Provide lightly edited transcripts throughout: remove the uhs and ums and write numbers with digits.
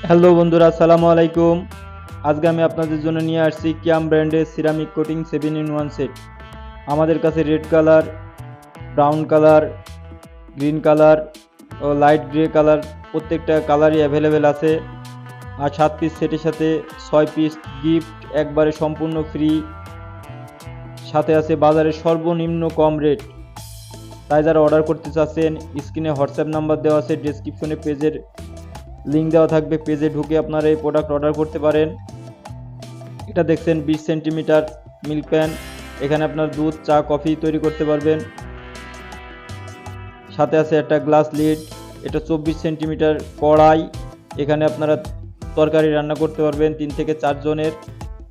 Hello বন্ধুরা, আসসালামু আলাইকুম। আজকে আমি আপনাদের জন্য নিয়ে আসছি ক্যাম ব্র্যান্ডের সিরামিক কোটিং 7-in-1 সেট। আমাদের কাছে red colour, brown colour, green colour ও লাইট গ্রে কালার প্রত্যেকটা কালারই অ্যাভেলেবেল আছে। আর 7 পিস সেটের সাথে 6 পিস গিফট একবারে সম্পূর্ণ ফ্রি। সাথে আছে বাজারের সর্বনিম্ন কম রেট। তাই যারা অর্ডার করতে চাচ্ছেন, স্ক্রিনে হোয়াটসঅ্যাপ নাম্বার দেওয়া আছে, ডেসক্রিপশনে পেজের লিঙ্ক দেওয়া থাকবে, পেজে ঢুকে আপনারা এই প্রোডাক্ট অর্ডার করতে পারেন। এটা দেখছেন 20 সেন্টিমিটার মিল্ক প্যান, এখানে আপনার দুধ, চা, কফি তৈরি করতে পারবেন। সাথে আছে একটা গ্লাস লিড, এটা 24 সেন্টিমিটার কড়াই, এখানে আপনারা তরকারি রান্না করতে পারবেন 3 থেকে 4 জনের।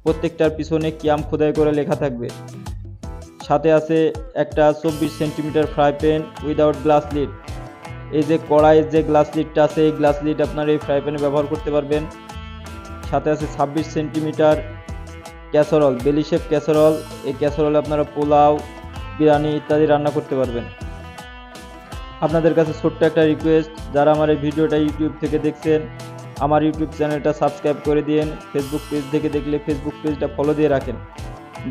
প্রত্যেকটার পিছনে কিয়াম খোদাই করে লেখা থাকবে। সাথে আছে একটা 24 centimetre fry pan without glass lead. এই যে কড়াইয়ের যে গ্লাস লিডটা আছে, এই গ্লাস লিড আপনারা এই ফ্রাই প্যানে ব্যবহার করতে পারবেন। সাথে আছে 26 সেন্টিমিটার ক্যাসারোল, বেলি শেপ ক্যাসারোল। এই ক্যাসারোলে আপনারা পোলাও, বিরিয়ানি ইত্যাদি রান্না করতে পারবেন। আপনাদের কাছে ছোট্ট একটা রিকোয়েস্ট, যারা আমার এই ভিডিওটা ইউটিউব থেকে দেখছেন, আমার ইউটিউব চ্যানেলটা সাবস্ক্রাইব করে দিন। ফেসবুক পেজ থেকে দেখলে ফেসবুক পেজটা ফলো দিয়ে রাখেন,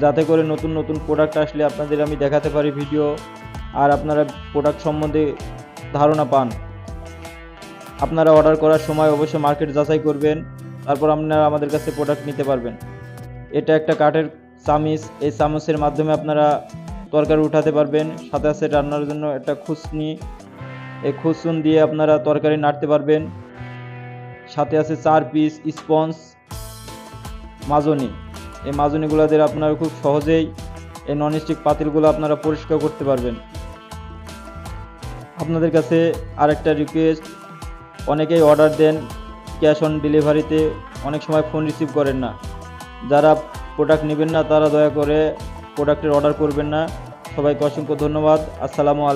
যাতে করে নতুন নতুন প্রোডাক্ট আসলে আপনাদের আমি দেখাতে পারি ভিডিও, আর আপনারা প্রোডাক্ট সম্বন্ধে ধারণা পান। আপনারা অর্ডার করার সময় অবশ্যই মার্কেট যাচাই করবেন, তারপর আপনারা আমাদের কাছে প্রোডাক্ট নিতে পারবেন। এটা একটা কাঠের চামিচ, এই চামচের মাধ্যমে আপনারা তরকারি উঠাতে পারবেন। সাথে আছে রান্নার জন্য একটা খুসনি, এই খুসুন দিয়ে আপনারা তরকারি নাড়তে পারবেন। সাথে আছে 4 পিস স্পঞ্জ মাজনি, এই মাজনিগুলো দিয়ে আপনারা খুব সহজেই এই ননস্টিক পাতিলগুলো আপনারা পরিষ্কার করতে পারবেন। আপনাদের কাছে আরেকটা রিকোয়েস্ট, অনেকেই অর্ডার দেন ক্যাশ অন ডেলিভারিতে, অনেক সময় ফোন রিসিভ করেন না। যারা প্রোডাক্ট নেবেন না তারা দয়া করে প্রোডাক্টের অর্ডার করবেন না। সবাইকে অসংখ্য ধন্যবাদ। আসসালামু আলাইকুম।